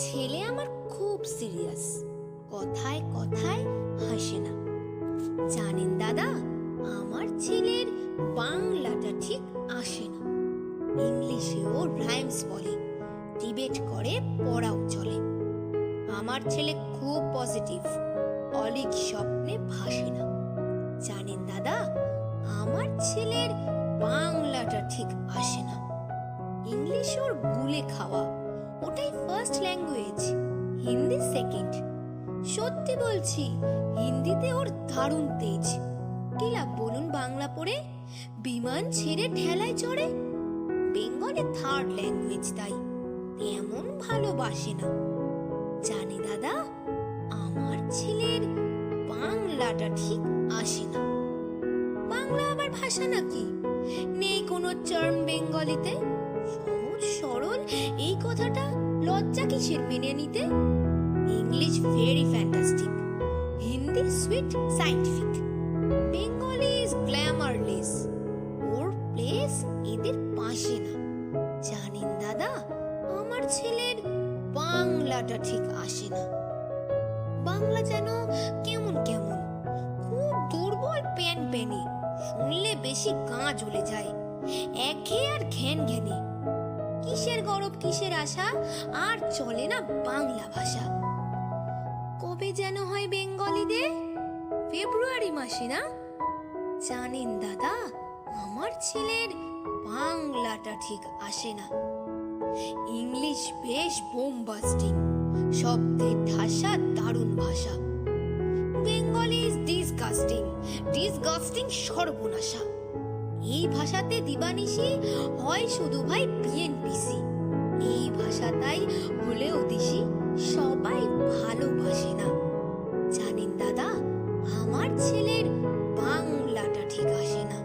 ছেলে আমার খুব সিরিয়াস, কথায় কথায় হাসে না। জানেন দাদা, আমার ছেলের বাংলাটা ঠিক আসে না। ইংলিশেও রাইমস বলে, ডিবেট করে, পড়াও চলে। আমার ছেলে খুব পজিটিভ, অলিক স্বপ্নে ভাসে না। জানেন দাদা, আমার ছেলের বাংলাটা ঠিক আসে না। ইংলিশ ওর গুলে খাওয়া, ওটাই ফার্স্ট ল্যাঙ্গুয়েজ, হিন্দি সেকেন্ড। সত্যি বলছি, হিন্দিতে ওর দারুণ তেজ। কি লাভ বলুন বাংলা পড়ে? বিমান ছেড়ে ঠেলায় চড়ে। বেঙ্গলে থার্ড ল্যাঙ্গুয়েজ, তাই তেমন ভালোবাসে না। জানি দাদা, আমার ছেলের বাংলাটা ঠিক আসে না। বাংলা আবার ভাষা নাকি? নেই কোনো চার্ম বেঙ্গলিতে? সহজ সরল এই কথাটা লজ্জা কিসের মেনে নিতে? English very fantastic, Hindi sweet scientific, Bengali is glamourless. Or place এদের পাশে না। জানেন দাদা, আমার ছেলের বাংলাটা ঠিক আসে না। বাংলা যেন কেমন কেমন, খুব দুর্বল প্যান প্যানে, শুনলে বেশি গা জ্বলে যায়, একঘেয়ে আর ঘ্যান ঘ্যানে। কিসের গরব কিসের আশা, আর চলে না বাংলা ভাষা। কবে যেন হয় বেঙ্গলিদের? ফেব্রুয়ারি মাসে না? জানেন দাদা, আমার ছেলের বাংলাটা ঠিক আসে না। ইংলিশ বেশ বোমবাস্টিং, শব্দের ঠাসা দারুণ ভাষা। বেঙ্গলি ইজ ডিসগাস্টিং, ডিসগাস্টিং সর্বনাশা। এই ভাষাতে দিবানিশি হয় শুধু ভাই বিএনপিসি। এই ভাষাটাই হলেও দিশি, সবাই ভালোবাসে না। জানেন দাদা, আমার ছেলের বাংলাটা ঠিক আসে না।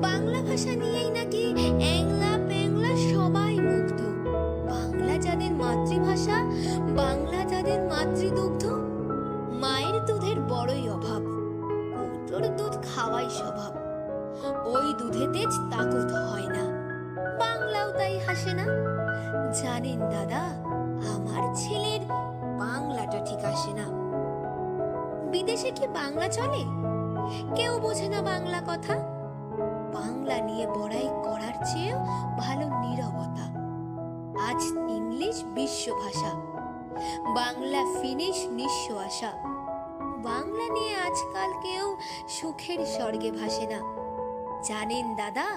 বাংলা ভাষা নিয়েই নাকি অ্যাংলা প্যাংলা সবাই মুগ্ধ। বাংলা যাদের মাতৃভাষা, বাংলা যাদের মাতৃদুগ্ধ। মায়ের দুধের বড়ই অভাব, কৌটোর দুধ খাওয়াই স্বভাব। ওই দুধে তেজ তাকুত হয় না, বাংলাও তাই হাসে না। জানেন দাদা, আমার ছেলের বাংলাটা ঠিক আসে না। বিদেশে কি বাংলা চলে? কেউ বোঝে না বাংলা কথা। বাংলা নিয়ে বড়াই করার চেয়েও ভালো নীরবতা। আজ ইংলিশ বিশ্ব ভাষা, বাংলা ফিনিশ নিঃস্ব আশা। বাংলা নিয়ে আজকাল কেউ সুখের স্বর্গে ভাসে না। জানেন দাদা,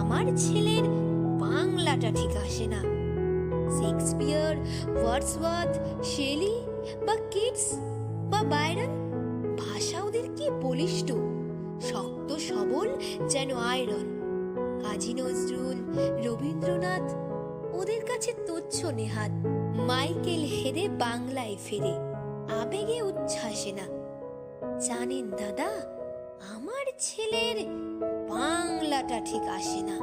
আমার ছেলের বাংলাটা ঠিক আসে না। শেক্সপিয়ার, ওয়ার্ডসওয়ার্থ, শেলি বা কিটস বা বাইরন, ভাষা ওদের কি বলিষ্ঠ, শক্ত সবল যেন আয়রন। কাজী নজরুল, রবীন্দ্রনাথ ওদের কাছে তুচ্ছ নেহাত। মাইকেল হেরে বাংলায় ফেরে, আবেগে উচ্ছ্বাসে না। জানেন দাদা, আমার ছেলের বাংলাটা ঠিক আসে না।